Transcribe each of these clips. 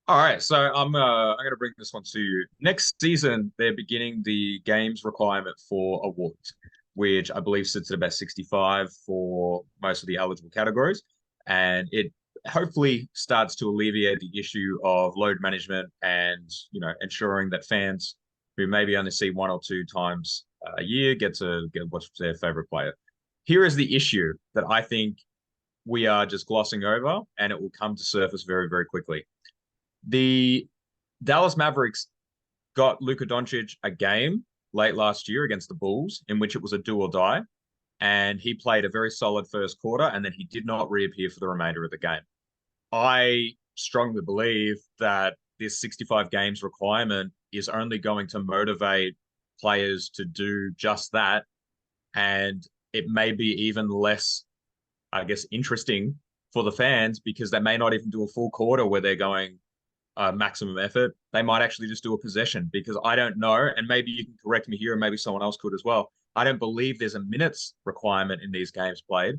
All right, so I'm going to bring this one to you. Next season, they're beginning the games requirement for awards, which I believe sits at about 65 for most of the eligible categories, and it hopefully starts to alleviate the issue of load management and ensuring that fans who maybe only see one or two times a year get to watch their favorite player. Here is the issue that I think we are just glossing over, and it will come to surface very, very quickly. The Dallas Mavericks got Luka Doncic a game late last year against the Bulls in which it was a do or die, and he played a very solid first quarter, and then he did not reappear for the remainder of the game. I strongly believe that this 65 games requirement is only going to motivate players to do just that, and it may be even less, I guess, interesting for the fans because they may not even do a full quarter where they're going maximum effort. They might actually just do a possession because I don't know, and maybe you can correct me here, and maybe someone else could as well. I don't believe there's a minutes requirement in these games played,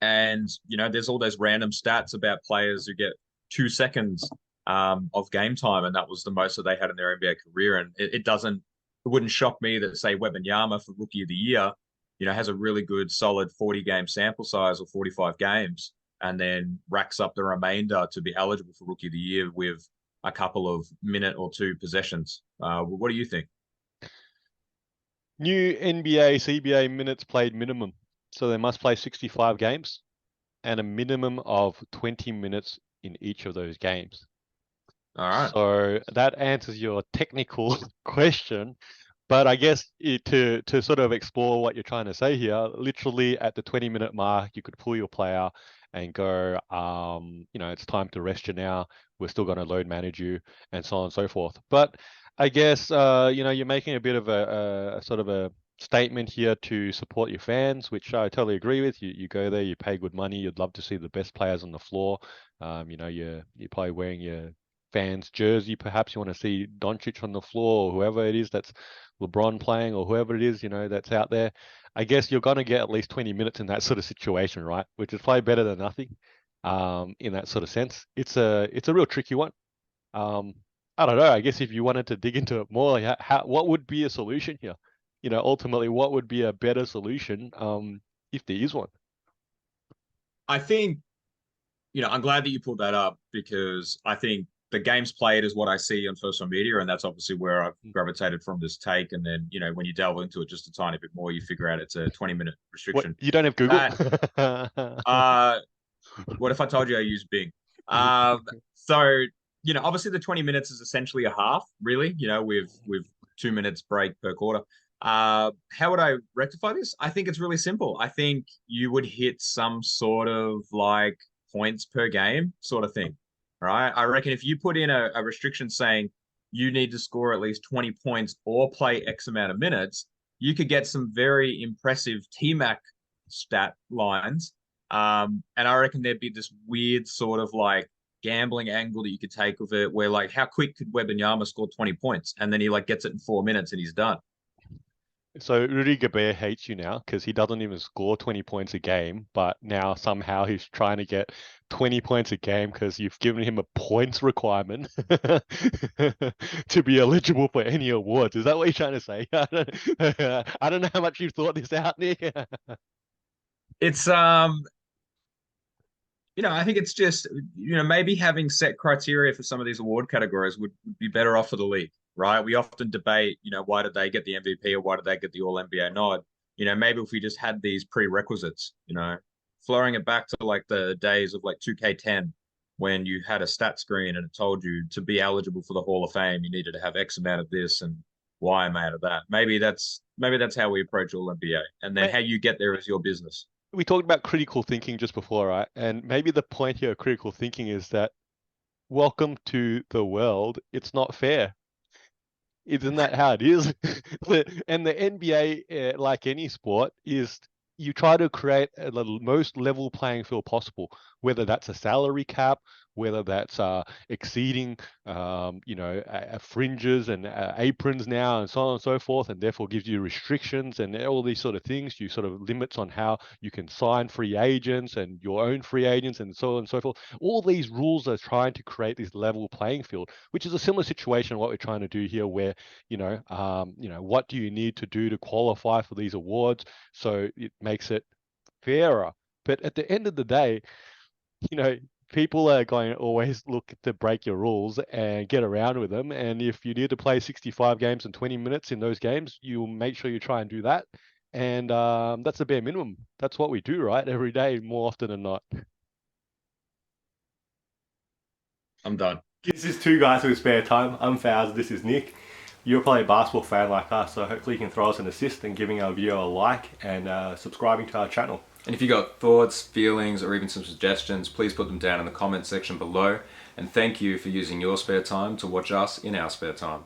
and there's all those random stats about players who get 2 seconds of game time, and that was the most that they had in their NBA career. And it wouldn't shock me that say Wembanyama for Rookie of the Year, has a really good solid 40 game sample size or 45 games, and then racks up the remainder to be eligible for Rookie of the Year with a couple of minute or two possessions. What do you think? New NBA, CBA minutes played minimum. So they must play 65 games and a minimum of 20 minutes in each of those games. All right. So that answers your technical question. But I guess to sort of explore what you're trying to say here, literally at the 20-minute mark, you could pull your player and go, it's time to rest you now. We're still going to load manage you, and so on and so forth. But I guess you're making a bit of a sort of a statement here to support your fans, which I totally agree with. You go there, you pay good money, you'd love to see the best players on the floor. You're probably wearing your fans jersey. Perhaps you want to see Doncic on the floor or whoever it is that's LeBron playing or whoever it is, that's out there. I guess you're going to get at least 20 minutes in that sort of situation, right? Which is probably better than nothing. In that sort of sense, it's a real tricky one. I don't know. I guess if you wanted to dig into it more, like what would be a solution here? Ultimately, what would be a better solution, if there is one? I think, I'm glad that you pulled that up because I think the games played is what I see on social media, and that's obviously where I've gravitated from this take. And then, when you delve into it just a tiny bit more, you figure out it's a 20-minute What, restriction. you don't have Google? That uh what if I told you I use Bing? So, obviously the 20 minutes is essentially a half, really, with 2 minutes break per quarter. How would I rectify this? I think it's really simple. I think you would hit some sort of like points per game sort of thing, right? I reckon if you put in a restriction saying you need to score at least 20 points or play X amount of minutes, you could get some very impressive TMAC stat lines. And I reckon there'd be this weird sort of like gambling angle that you could take with it, where like how quick could Wembanyama score 20 points, and then he like gets it in 4 minutes and he's done. So Rudy Gobert hates you now because he doesn't even score 20 points a game, but now somehow he's trying to get 20 points a game because you've given him a points requirement to be eligible for any awards. Is that what you're trying to say? I don't know how much you've thought this out, Nick. It's I think it's just, maybe having set criteria for some of these award categories would be better off for the league, right? We often debate, why did they get the MVP or why did they get the All NBA nod? Maybe if we just had these prerequisites, flowing it back to like the days of like 2K10 when you had a stat screen and it told you to be eligible for the Hall of Fame, you needed to have X amount of this and Y amount of that. Maybe that's how we approach All NBA, and then Mate, how you get there is your business. we talked about critical thinking just before, right? And maybe the point here of critical thinking is that welcome to the world. It's not fair. Isn't that how it is? And the NBA, like any sport, is you try to create the most level playing field possible. whether that's a salary cap, whether that's exceeding fringes and aprons now and so on and so forth, and therefore gives you restrictions and all these sort of things, you sort of limits on how you can sign free agents and your own free agents and so on and so forth. All these rules are trying to create this level playing field, which is a similar situation to what we're trying to do here, where what do you need to do to qualify for these awards, so it makes it fairer. But at the end of the day, people are going to always look to break your rules and get around with them. And if you need to play 65 games in 20 minutes in those games, you'll make sure you try and do that. And that's the bare minimum. That's what we do, right? Every day, more often than not. I'm done. This is two guys with spare time. I'm Faz, this is Nick. You're probably a basketball fan like us, so hopefully you can throw us an assist in giving our video a like and subscribing to our channel. And if you got thoughts, feelings, or even some suggestions, please put them down in the comment section below. And thank you for using your spare time to watch us in our spare time.